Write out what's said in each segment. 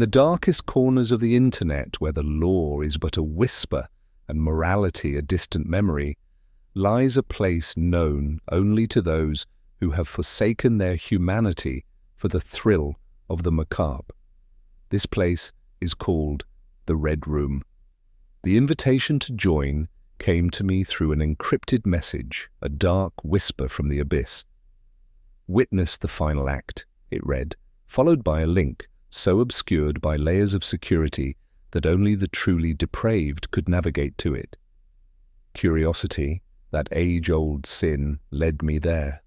the darkest corners of the internet, where the law is but a whisper and morality a distant memory, lies a place known only to those who have forsaken their humanity for the thrill of the macabre. This place is called the Red Room. The invitation to join came to me through an encrypted message, a dark whisper from the abyss. "Witness the final act," it read, followed by a link so obscured by layers of security that only the truly depraved could navigate to it. Curiosity, that age-old sin, led me there.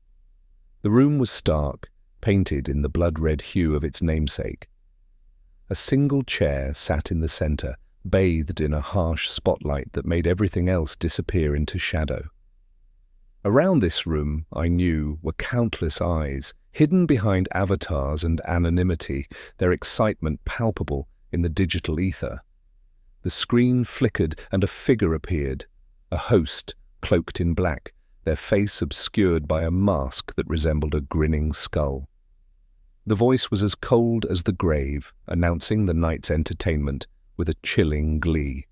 The room was stark, painted in the blood-red hue of its namesake. A single chair sat in the center, bathed in a harsh spotlight that made everything else disappear into shadow. Around this room, I knew, were countless eyes, hidden behind avatars and anonymity, their excitement palpable in the digital ether. The screen flickered and a figure appeared, a host cloaked in black, their face obscured by a mask that resembled a grinning skull. The voice was as cold as the grave, announcing the night's entertainment with a chilling glee.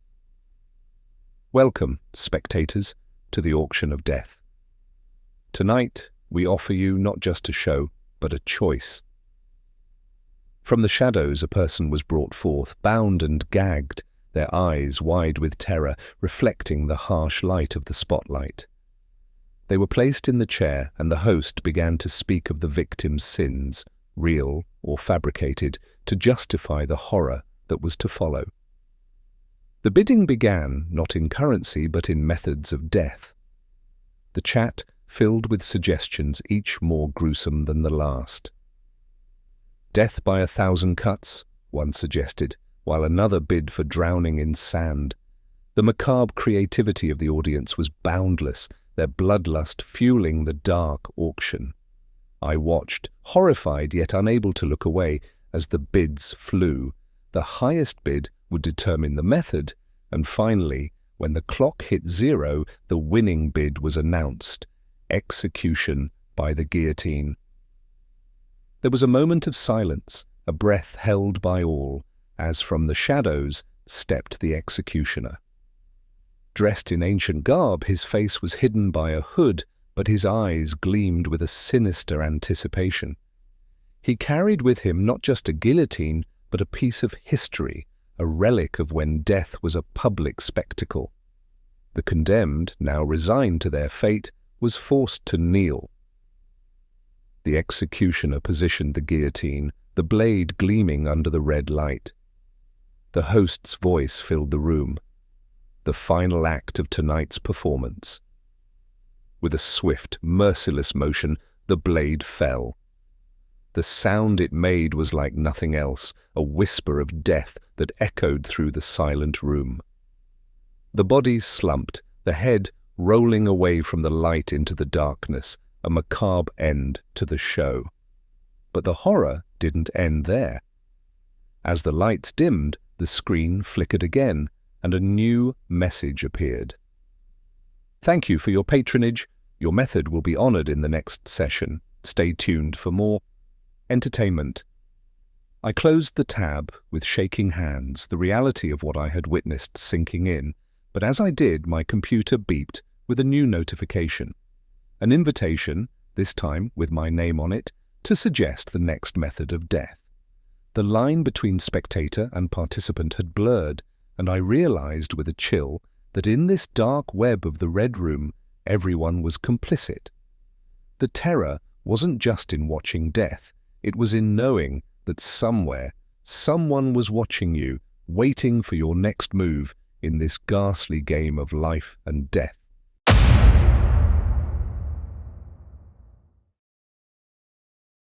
"Welcome, spectators, to the auction of death. Tonight, we offer you not just a show, but a choice." From the shadows, a person was brought forth, bound and gagged, their eyes wide with terror, reflecting the harsh light of the spotlight. They were placed in the chair, and the host began to speak of the victim's sins, real or fabricated, to justify the horror that was to follow. The bidding began not in currency but in methods of death. The chat filled with suggestions, each more gruesome than the last. "Death by 1,000 cuts," one suggested, while another bid for drowning in sand. The macabre creativity of the audience was boundless, their bloodlust fueling the dark auction. I watched, horrified yet unable to look away, as the bids flew. The highest bid would determine the method, and finally, when the clock hit 0, the winning bid was announced: execution by the guillotine. There was a moment of silence, a breath held by all, as from the shadows stepped the executioner. Dressed in ancient garb, his face was hidden by a hood, but his eyes gleamed with a sinister anticipation. He carried with him not just a guillotine, but a piece of history, a relic of when death was a public spectacle. The condemned, now resigned to their fate, was forced to kneel. The executioner positioned the guillotine, the blade gleaming under the red light. The host's voice filled the room. The final act of tonight's performance. With a swift, merciless motion, the blade fell. The sound it made was like nothing else, a whisper of death that echoed through the silent room. The body slumped, the head rolling away from the light into the darkness, a macabre end to the show. But the horror didn't end there. As the lights dimmed, the screen flickered again, and a new message appeared. "Thank you for your patronage. Your method will be honored in the next session. Stay tuned for more entertainment." I closed the tab with shaking hands, the reality of what I had witnessed sinking in, but as I did, my computer beeped with a new notification. An invitation, this time with my name on it, to suggest the next method of death. The line between spectator and participant had blurred, and I realized with a chill that in this dark web of the Red Room, everyone was complicit. The terror wasn't just in watching death, it was in knowing that somewhere, someone was watching you, waiting for your next move in this ghastly game of life and death.